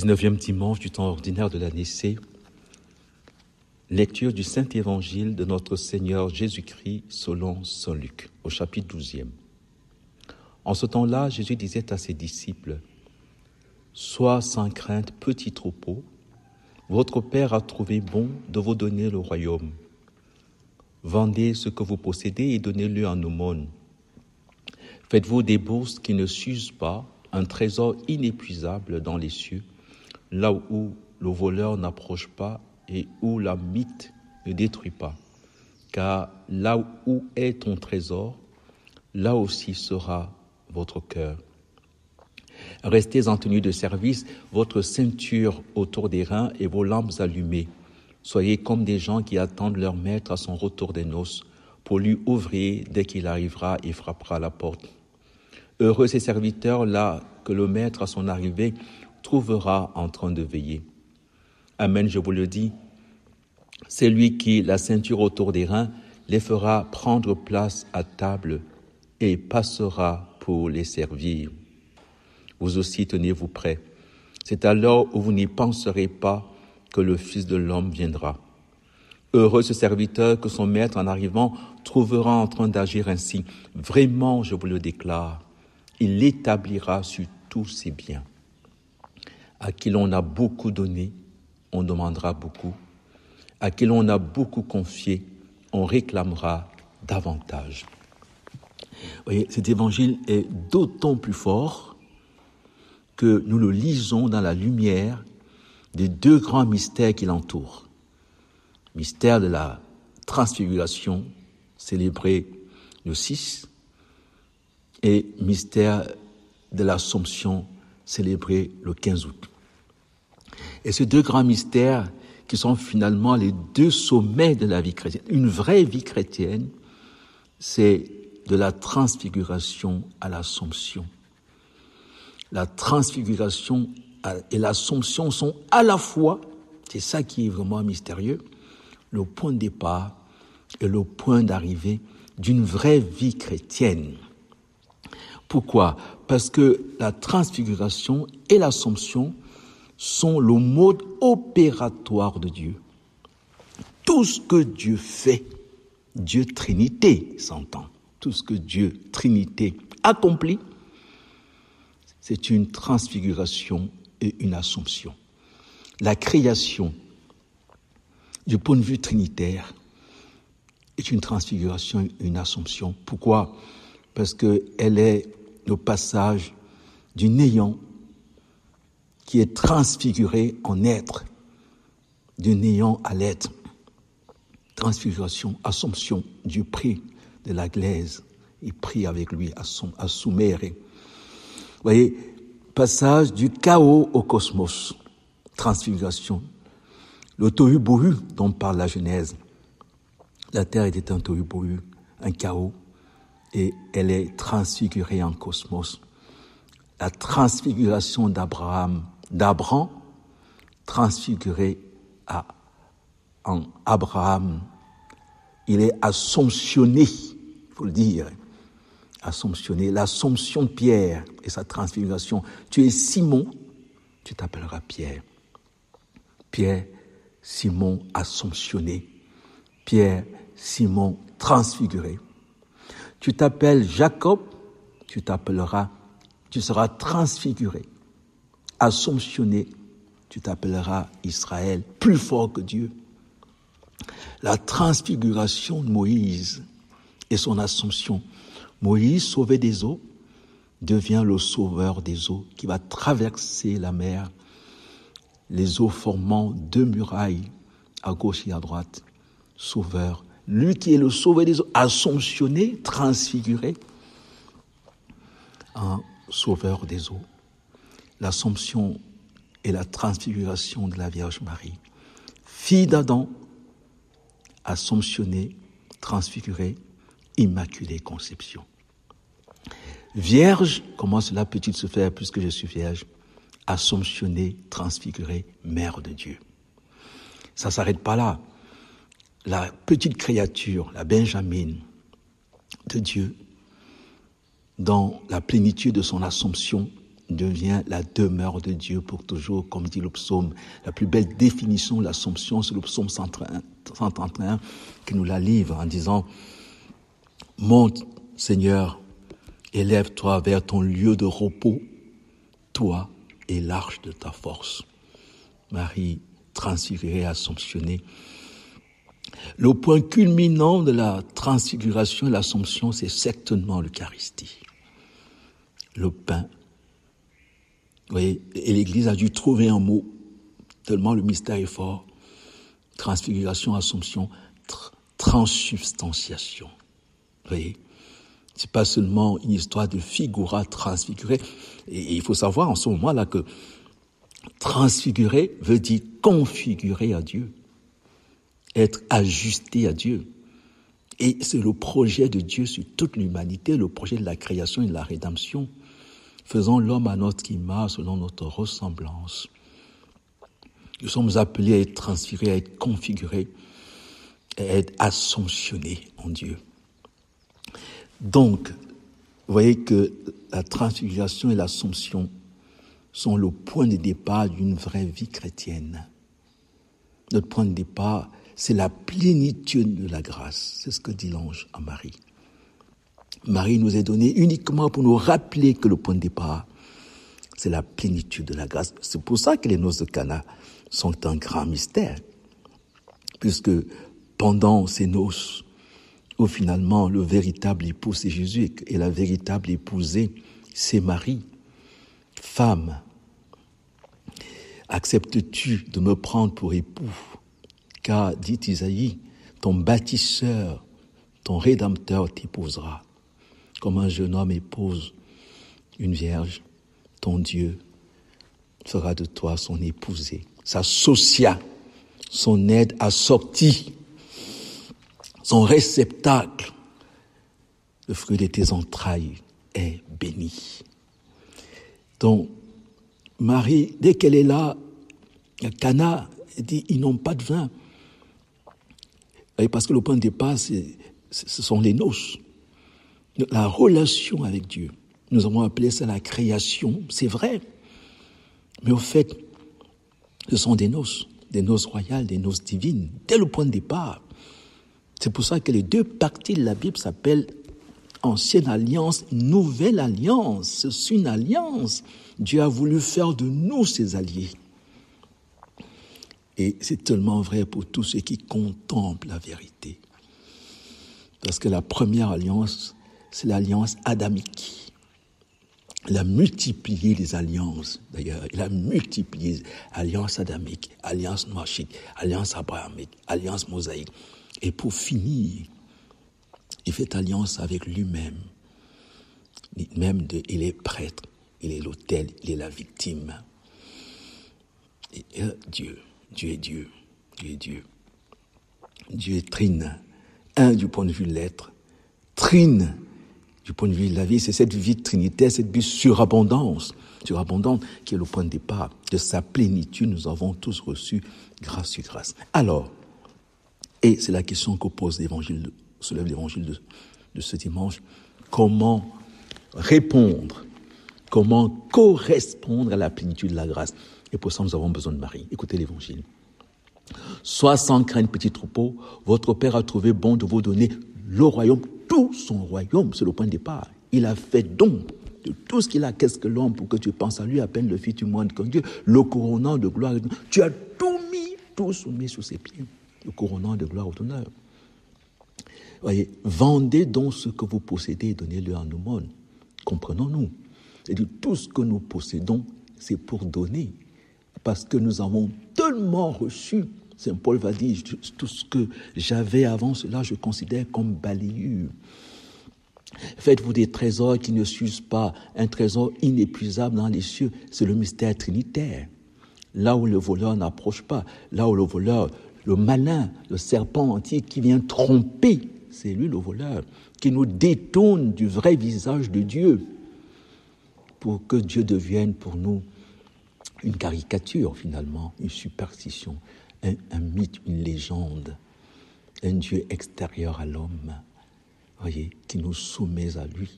19e dimanche du temps ordinaire de l'année C, lecture du Saint-Évangile de notre Seigneur Jésus-Christ selon saint Luc, au chapitre 12e. En ce temps-là, Jésus disait à ses disciples, « Sois sans crainte, petit troupeau, votre Père a trouvé bon de vous donner le royaume. Vendez ce que vous possédez et donnez-le en aumône. Faites-vous des bourses qui ne s'usent pas, un trésor inépuisable dans les cieux, là où le voleur n'approche pas et où la mythe ne détruit pas. Car là où est ton trésor, là aussi sera votre cœur. Restez en tenue de service, votre ceinture autour des reins et vos lampes allumées. Soyez comme des gens qui attendent leur maître à son retour des noces, pour lui ouvrir dès qu'il arrivera et frappera à la porte. Heureux ces serviteurs-là que le maître à son arrivée trouvera en train de veiller. Amen, je vous le dis, c'est lui qui, la ceinture autour des reins, les fera prendre place à table et passera pour les servir. Vous aussi tenez-vous prêts. C'est alors où vous n'y penserez pas que le Fils de l'homme viendra. Heureux ce serviteur que son maître en arrivant trouvera en train d'agir ainsi. Vraiment, je vous le déclare, il l'établira sur tous ses biens. À qui l'on a beaucoup donné, on demandera beaucoup. À qui l'on a beaucoup confié, on réclamera davantage. Vous voyez, cet évangile est d'autant plus fort que nous le lisons dans la lumière des deux grands mystères qui l'entourent. Mystère de la transfiguration, célébré le 6, et mystère de l'Assomption, célébré le 15 août. Et ces deux grands mystères qui sont finalement les deux sommets de la vie chrétienne. Une vraie vie chrétienne, c'est de la transfiguration à l'Assomption. La transfiguration et l'Assomption sont à la fois, c'est ça qui est vraiment mystérieux, le point de départ et le point d'arrivée d'une vraie vie chrétienne. Pourquoi ? Parce que la transfiguration et l'Assomption sont le mode opératoire de Dieu. Tout ce que Dieu fait, Dieu Trinité s'entend, tout ce que Dieu Trinité accomplit, c'est une transfiguration et une Assomption. La création, du point de vue trinitaire, est une transfiguration et une Assomption. Pourquoi ? Parce qu'elle est le passage du néant qui est transfiguré en être, du néant à l'être. Transfiguration, Assomption, Dieu prit de la glaise, il prit avec lui à soumérer. Vous voyez, passage du chaos au cosmos, transfiguration. Le tohu-bohu dont parle la Genèse. La terre était un tohu-bohu, un chaos, et elle est transfigurée en cosmos. La transfiguration d'Abraham, transfiguré en Abraham. Il est assomptionné, il faut le dire, assomptionné. L'assomption de Pierre et sa transfiguration. Tu es Simon, tu t'appelleras Pierre. Pierre, Simon assomptionné. Pierre, Simon transfiguré. Tu t'appelles Jacob, tu seras transfiguré. Assomptionné, tu t'appelleras Israël, plus fort que Dieu. La transfiguration de Moïse et son assomption. Moïse, sauvé des eaux, devient le sauveur des eaux qui va traverser la mer, les eaux formant deux murailles à gauche et à droite. Sauveur, lui qui est le sauveur des eaux, assomptionné, transfiguré en sauveur des eaux. L'assomption et la transfiguration de la Vierge Marie. Fille d'Adam, assomptionnée, transfigurée, immaculée conception. Vierge, comment cela peut-il se faire puisque je suis vierge? Assomptionnée, transfigurée, mère de Dieu. Ça ne s'arrête pas là. La petite créature, la Benjamine de Dieu, dans la plénitude de son Assomption, devient la demeure de Dieu pour toujours, comme dit le psaume. La plus belle définition de l'Assomption, c'est le psaume 131 qui nous la livre en disant « Monte, Seigneur, élève-toi vers ton lieu de repos, toi et l'arche de ta force. » Marie transfigurée, assomptionnée. Le point culminant de la transfiguration et l'Assomption, c'est certainement l'Eucharistie. Le pain. Vous voyez, et l'Église a dû trouver un mot, tellement le mystère est fort. Transfiguration, Assomption, transsubstantiation. Vous voyez, c'est pas seulement une histoire de figura transfigurée. Et il faut savoir en ce moment-là que transfigurer veut dire configurer à Dieu, être ajusté à Dieu. Et c'est le projet de Dieu sur toute l'humanité, le projet de la création et de la rédemption. Faisons l'homme à notre image, selon notre ressemblance. Nous sommes appelés à être transfigurés, à être configurés, à être assomptionnés en Dieu. Donc, vous voyez que la transfiguration et l'assomption sont le point de départ d'une vraie vie chrétienne. Notre point de départ, c'est la plénitude de la grâce. C'est ce que dit l'ange à Marie. Marie nous est donnée uniquement pour nous rappeler que le point de départ, c'est la plénitude de la grâce. C'est pour ça que les noces de Cana sont un grand mystère. Puisque pendant ces noces, où finalement le véritable époux c'est Jésus et la véritable épousée c'est Marie. Femme, acceptes-tu de me prendre pour époux? Car, dit Isaïe, ton bâtisseur, ton rédempteur t'épousera. Comme un jeune homme épouse une vierge, ton Dieu fera de toi son épousé. Sa socia, son aide assortie, son réceptacle, le fruit de tes entrailles est béni. Donc, Marie, dès qu'elle est là, à Cana, elle dit, ils n'ont pas de vin. Et parce que le point de départ, ce sont les noces. La relation avec Dieu. Nous avons appelé ça la création, c'est vrai. Mais au fait, ce sont des noces royales, des noces divines, dès le point de départ. C'est pour ça que les deux parties de la Bible s'appellent Ancienne Alliance, Nouvelle Alliance. C'est une alliance. Dieu a voulu faire de nous ses alliés. Et c'est tellement vrai pour tous ceux qui contemplent la vérité. Parce que la première alliance, c'est l'alliance adamique. Il a multiplié les alliances, d'ailleurs. Il a multiplié alliance adamique, alliance noachique, alliance abrahamique, alliance mosaïque. Et pour finir, il fait alliance avec lui-même. Il est prêtre, il est l'autel, il est la victime. Et Dieu est Dieu. Dieu est trine. Un du point de vue de l'être, trine du point de vue de la vie. C'est cette vie trinitaire, cette vie surabondante qui est le point de départ. De sa plénitude, nous avons tous reçu grâce sur grâce. Alors, et c'est la question que soulève l'évangile de ce dimanche, comment répondre, comment correspondre à la plénitude de la grâce. Et pour ça, nous avons besoin de Marie. Écoutez l'évangile. Sois sans crainte, petit troupeau, votre Père a trouvé bon de vous donner le royaume, tout son royaume, c'est le point de départ. Il a fait don de tout ce qu'il a. Qu'est-ce que l'homme pour que tu penses à lui, à peine le Fils du monde comme Dieu, le couronnant de gloire. Tu as tout mis, tout soumis sous ses pieds, le couronnant de gloire ou d'honneur. Voyez, vendez donc ce que vous possédez et donnez-le en aumône. Comprenons-nous. C'est-à-dire, tout ce que nous possédons, c'est pour donner. Parce que nous avons tellement reçu. Saint Paul va dire, tout ce que j'avais avant cela, je considère comme balayure. Faites-vous des trésors qui ne s'usent pas, un trésor inépuisable dans les cieux, c'est le mystère trinitaire. Là où le voleur n'approche pas, là où le voleur, le malin, le serpent entier qui vient tromper, c'est lui le voleur, qui nous détourne du vrai visage de Dieu pour que Dieu devienne pour nous une caricature finalement, une superstition, un mythe, une légende, un Dieu extérieur à l'homme, voyez, qui nous soumet à lui,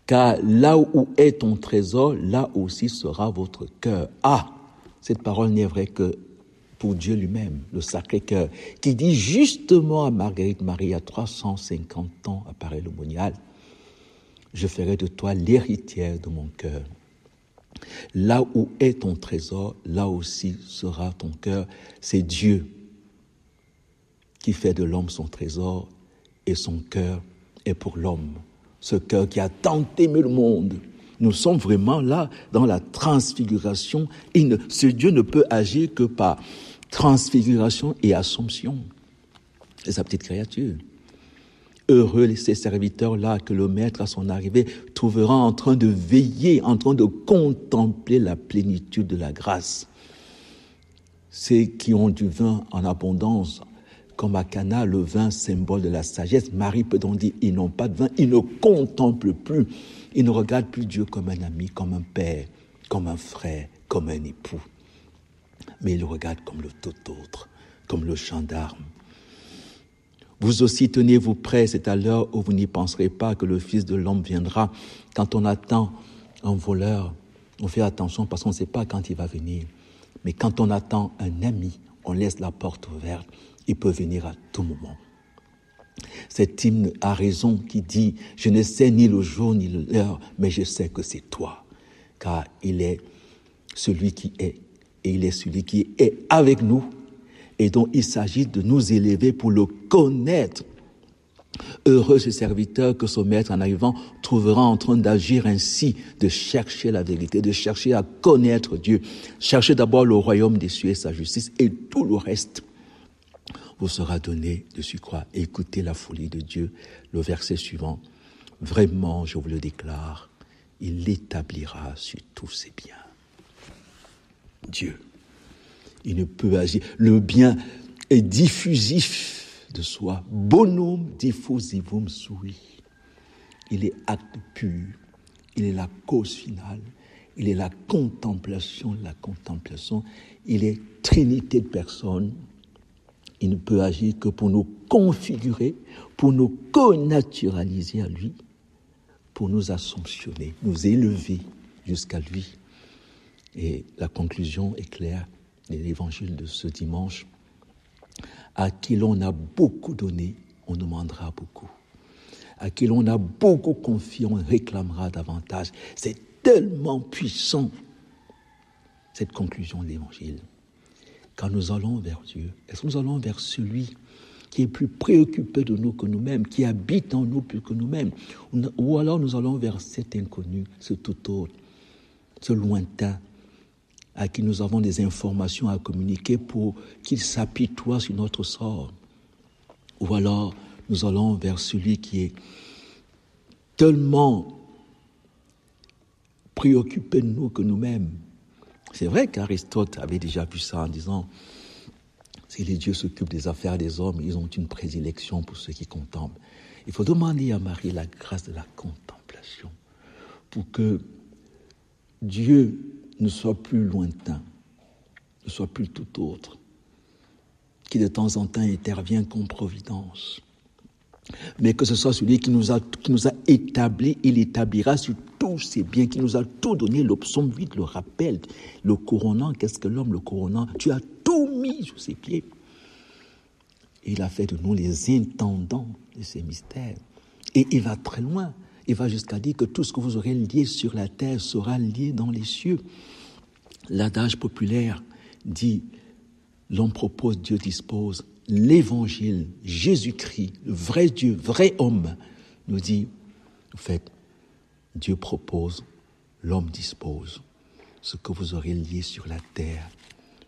Car là où est ton trésor, là aussi sera votre cœur. Ah, cette parole n'est vraie que pour Dieu lui-même, le Sacré-Cœur, qui dit justement à Marguerite Marie, à 350 ans après le monial, je ferai de toi l'héritière de mon cœur. Là où est ton trésor, là aussi sera ton cœur. C'est Dieu qui fait de l'homme son trésor et son cœur est pour l'homme. Ce cœur qui a tant aimé le monde. Nous sommes vraiment là dans la transfiguration. Ce Dieu ne peut agir que par transfiguration et assomption. C'est sa petite créature. Heureux ces serviteurs-là que le Maître à son arrivée trouvera en train de veiller, en train de contempler la plénitude de la grâce. Ceux qui ont du vin en abondance, comme à Cana, le vin, symbole de la sagesse. Marie peut donc dire, ils n'ont pas de vin, ils ne contemplent plus. Ils ne regardent plus Dieu comme un ami, comme un père, comme un frère, comme un époux. Mais ils le regardent comme le tout autre, comme le gendarme. Vous aussi tenez-vous prêts, c'est à l'heure où vous n'y penserez pas que le Fils de l'homme viendra. Quand on attend un voleur, on fait attention parce qu'on ne sait pas quand il va venir. Mais quand on attend un ami, on laisse la porte ouverte. Il peut venir à tout moment. Cet hymne a raison qui dit « Je ne sais ni le jour ni l'heure, mais je sais que c'est toi. » Car il est celui qui est, et il est celui qui est avec nous, et dont il s'agit de nous élever pour le connaître. Heureux ce serviteur que son maître, en arrivant, trouvera en train d'agir ainsi, de chercher la vérité, de chercher à connaître Dieu. Chercher d'abord le royaume des cieux et sa justice, et tout le reste vous sera donné de surcroît. Écoutez la folie de Dieu. Le verset suivant. Vraiment, je vous le déclare, il l'établira sur tous ses biens. Dieu, il ne peut agir. Le bien est diffusif de soi. Bonum diffusivum sui. Il est acte pur. Il est la cause finale. Il est la contemplation de la contemplation. Il est trinité de personnes. Il ne peut agir que pour nous configurer, pour nous connaturaliser à lui, pour nous assomptionner, nous élever jusqu'à lui. Et la conclusion est claire de l'évangile de ce dimanche. À qui l'on a beaucoup donné, on demandera beaucoup. À qui l'on a beaucoup confié, on réclamera davantage. C'est tellement puissant, cette conclusion de l'évangile. Quand nous allons vers Dieu, est-ce que nous allons vers celui qui est plus préoccupé de nous que nous-mêmes, qui habite en nous plus que nous-mêmes, ou alors nous allons vers cet inconnu, ce tout autre, ce lointain, à qui nous avons des informations à communiquer pour qu'il s'apitoie sur notre sort. Ou alors nous allons vers celui qui est tellement préoccupé de nous que nous-mêmes. C'est vrai qu'Aristote avait déjà vu ça en disant « Si les dieux s'occupent des affaires des hommes, ils ont une prédilection pour ceux qui contemplent. » Il faut demander à Marie la grâce de la contemplation pour que Dieu ne soit plus lointain, ne soit plus tout autre, qui de temps en temps intervient comme providence, mais que ce soit celui qui nous a établis, il établira sur tous ses biens, qui nous a tout donné. Le psaume 8 le rappelle. Le couronnant, qu'est-ce que l'homme, le couronnant? Tu as tout mis sous ses pieds. Et il a fait de nous les intendants de ces mystères. Et il va très loin. Il va jusqu'à dire que tout ce que vous aurez lié sur la terre sera lié dans les cieux. L'adage populaire dit « L'homme propose, Dieu dispose ». L'évangile, Jésus-Christ, le vrai Dieu, vrai homme, nous dit, en fait, Dieu propose, l'homme dispose. Ce que vous aurez lié sur la terre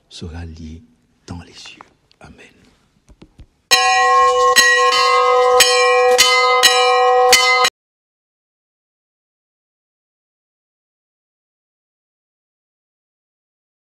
sera lié dans les cieux.